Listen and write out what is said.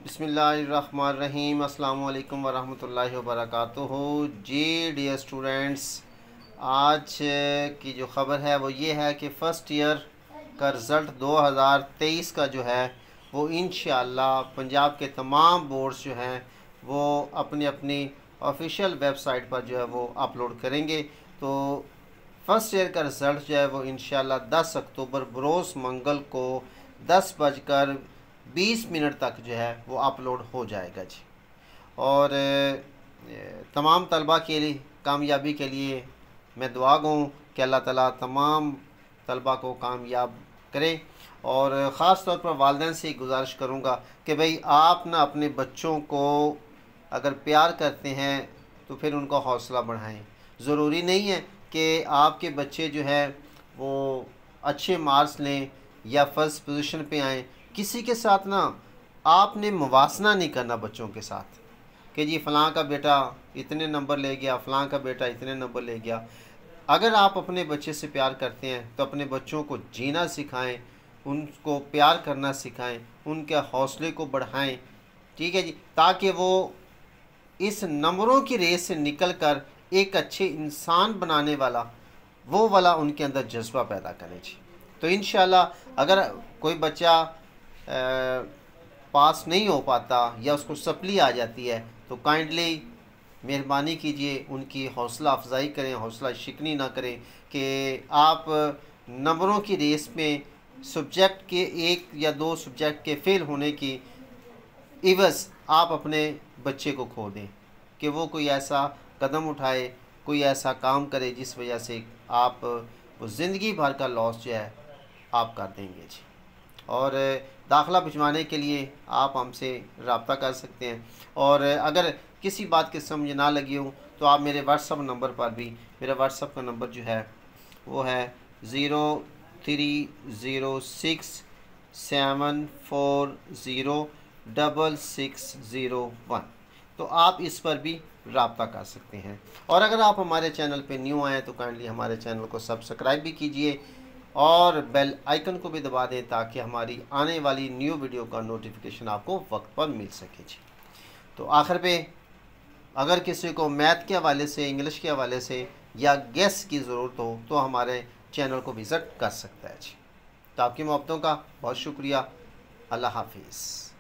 बिस्मिल्लाहिर्रहमानिर्रहीम अस्सलामु अलैकुम वरहमतुल्लाहि वबरकातुहू। जी डियर स्टूडेंट्स, आज की जो ख़बर है वो ये है कि फ़र्स्ट ईयर का रिज़ल्ट 2023 का जो है वो इंशाअल्लाह पंजाब के तमाम बोर्ड्स जो हैं वो अपनी अपनी ऑफिशियल वेबसाइट पर जो है वो अपलोड करेंगे। तो फर्स्ट ईयर का रिज़ल्ट जो है वो इंशाअल्लाह 10 अक्टूबर बरोज़ मंगल को 10:20 तक जो है वो अपलोड हो जाएगा जी। और तमाम तलबा के लिए कामयाबी के लिए मैं दुआ गो कि अल्लाह ताला तमाम तलबा को कामयाब करे। और ख़ास तौर पर वालिदैन से गुजारिश करूँगा कि भाई आप ना अपने बच्चों को अगर प्यार करते हैं तो फिर उनका हौसला बढ़ाएं। ज़रूरी नहीं है कि आपके बच्चे जो है वो अच्छे मार्क्स लें या फर्स्ट पोजीशन पे आएँ। किसी के साथ ना आपने मुवासना नहीं करना बच्चों के साथ कि जी फ़लाँ का बेटा इतने नंबर ले गया, फ़लाँ का बेटा इतने नंबर ले गया। अगर आप अपने बच्चे से प्यार करते हैं तो अपने बच्चों को जीना सिखाएं, उनको प्यार करना सिखाएं, उनके हौसले को बढ़ाएं, ठीक है जी, ताकि वो इस नंबरों की रेस से निकलकर एक अच्छे इंसान बनाने वाला वो वाला उनके अंदर जज्बा पैदा करें जी। तो इंशाल्लाह अगर कोई बच्चा पास नहीं हो पाता या उसको सप्ली आ जाती है तो काइंडली मेहरबानी कीजिए उनकी हौसला अफजाई करें, हौसला शिकनी ना करें कि आप नंबरों की रेस में सब्जेक्ट के एक या दो सब्जेक्ट के फेल होने की इवज़ आप अपने बच्चे को खो दें कि वो कोई ऐसा कदम उठाए, कोई ऐसा काम करे जिस वजह से आप वो ज़िंदगी भर का लॉस जो है आप कर देंगे जी। और दाखिला भिजवाने के लिए आप हमसे रब्ता कर सकते हैं। और अगर किसी बात की समझ ना लगी हो तो आप मेरे व्हाट्सअप नंबर पर भी, मेरा व्हाट्सअप का नंबर जो है वो है 0306740601। तो आप इस पर भी रब्ता कर सकते हैं। और अगर आप हमारे चैनल पे न्यू आए तो काइंडली हमारे चैनल को सब्सक्राइब भी कीजिए और बेल आइकन को भी दबा दें ताकि हमारी आने वाली न्यू वीडियो का नोटिफिकेशन आपको वक्त पर मिल सके जी। तो आखिर पे अगर किसी को मैथ के हवाले से, इंग्लिश के हवाले से या गैस की ज़रूरत हो तो हमारे चैनल को विज़िट कर सकता है जी। तो आपकी मोहब्बतों का बहुत शुक्रिया। अल्लाह हाफिज़।